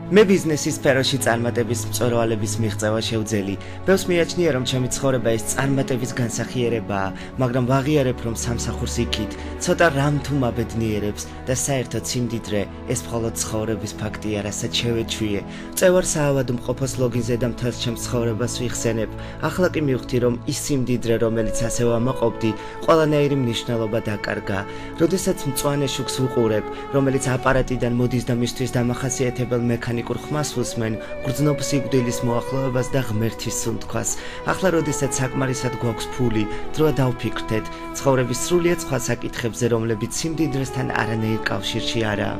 მე ბიზნესის სფეროში წარმატების მწვერვალების მიღწევა შევძელი. ბევრს მიაჩნია, რომ ჩემი ცხოვრება ის წარმატების განსახიერებაა, მაგრამ ვაღიარებ, რომ სამსახურს იქით, ცოტა რამ თუ მაბედნიერებს და საერთოდ სიმდიდრე ეს მხოლოდ ცხოვრების ფაქტია, რასაც შევეჩვიე. წევარ საავადმყოფოს ლოგინზე და მთელს ჩემს ცხოვრებას ვიხსენებ. ახლა კი მივხვდი, რომ ის სიმდიდრე, რომელიც ასე ვამაყობდი, ყველანაირი მნიშვნელობა დაკარგა. როდესაც მწვანე შუქს ვუყურებ, რომელიც აპარატიდან მოდის და მისთვის დამახასიათებელ მექანიკურ ხმას უსმენ, გრძნობ სიკვდილის მოახლოებას და ღმერთის სუნთქვას. ახლა, როდესაც საკმარისად გვაქვს ფული, დროა დავფიქრდეთ, ცხოვრების სრულიად სხვა საკითხებზე, რომლებიც სიმდიდრესთან არანაირ კავშირში არაა.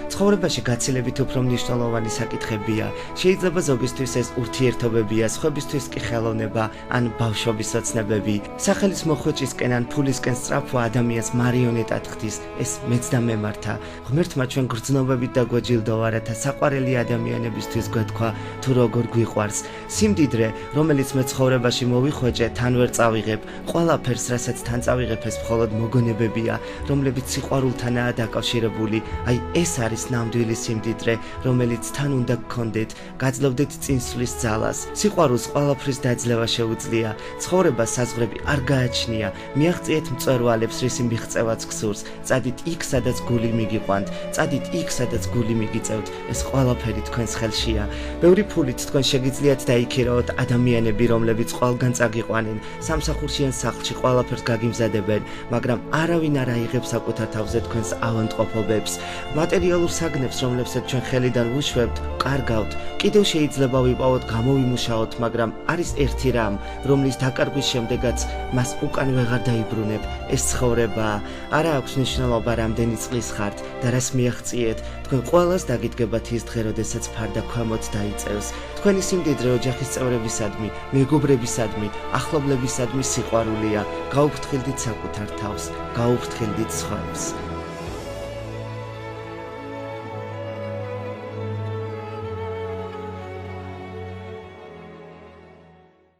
ცხოვრებაში გაცილებით უფრო მნიშვნელოვანი საკითხებია. შეიძლება ზოგისთვის ეს ურთიერთობებია, სხვებისთვის კი ხელოვნება ან ბავშვობის ოცნებები. სახელის მოხვეჭისკენ ან ფულისკენ სწრაფვა ადამიანს მარიონეტად ხდის, ეს მეც და მემართა. ღმერთმა ჩვენ გრძნობებით დაგვაჯილდოვა, რათა საყვარელი ადამიანებისთვის გვეთქვა თუ როგორ გვიყვარს. სიმდიდრე, რომელიც მე ცხოვრებაში მოვიხვეჭე, თან ვერ წავიღებ. ყველაფერს, რასაც თან წავიღებ, ეს მხოლოდ მოგონებებია, რომლებიც სიყვარულთანაა დაკავშირებული. აი ეს არის ნამდვილი სიმდიდრე, რომელიც თან უნდა გქონდეთ, გაძლევდეთ წინსვლის ძალას. სიყვარულს ყველაფრის დაძლევა შეუძლია. ცხოვრებას საზღვრები არ გააჩნია. მიაღწიეთ მწვერვალებს, რისი მიღწევაც გსურს. წადით იქ, სადაც გული მიგიყვანთ. წადით იქ, სადაც გული მიგიწევთ. ეს ყველაფერი თქვენს ხელშია. ბევრი ფულით თქვენ შეგიძლიათ დაიქირავოთ ადამიანები, რომლებიც ყველგან წაგიყვანენ. სამსახურში ან სახლში ყველაფერს გაგიმზადებენ, მაგრამ არავინ არ აიღებს საკუთარ თავზე თქვენს ავადმყოფობებს. მატერიალურ საგნებს, რომლებსაც ჩვენ ხელიდან ვუშვებთ, კარგავთ. კიდევ შეიძლება ვიპოვოთ, გამოვიმუშაოთ, მაგრამ არის ერთი რამ, რომლის დაკარგვის შემდეგაც მას უკან ვეღარ დაიბრუნებ. ეს ცხოვრებაა. არა აქვს მნიშვნელობა, რამდენი წლის ხართ და რას მიაღწიეთ. თქვენ ყველას დაგიდგებათ ის დღე, როდესაც ფარდა ქვემოთ დაიწევს. თქვენი სიმდიდრე ოჯახის წევრებისადმი, მეგობრებისადმი, ახლობლებისადმი სიყვარულია. გაუფრთხილდით საკუთარ თავს, გაუფრთხილდით სხვებს.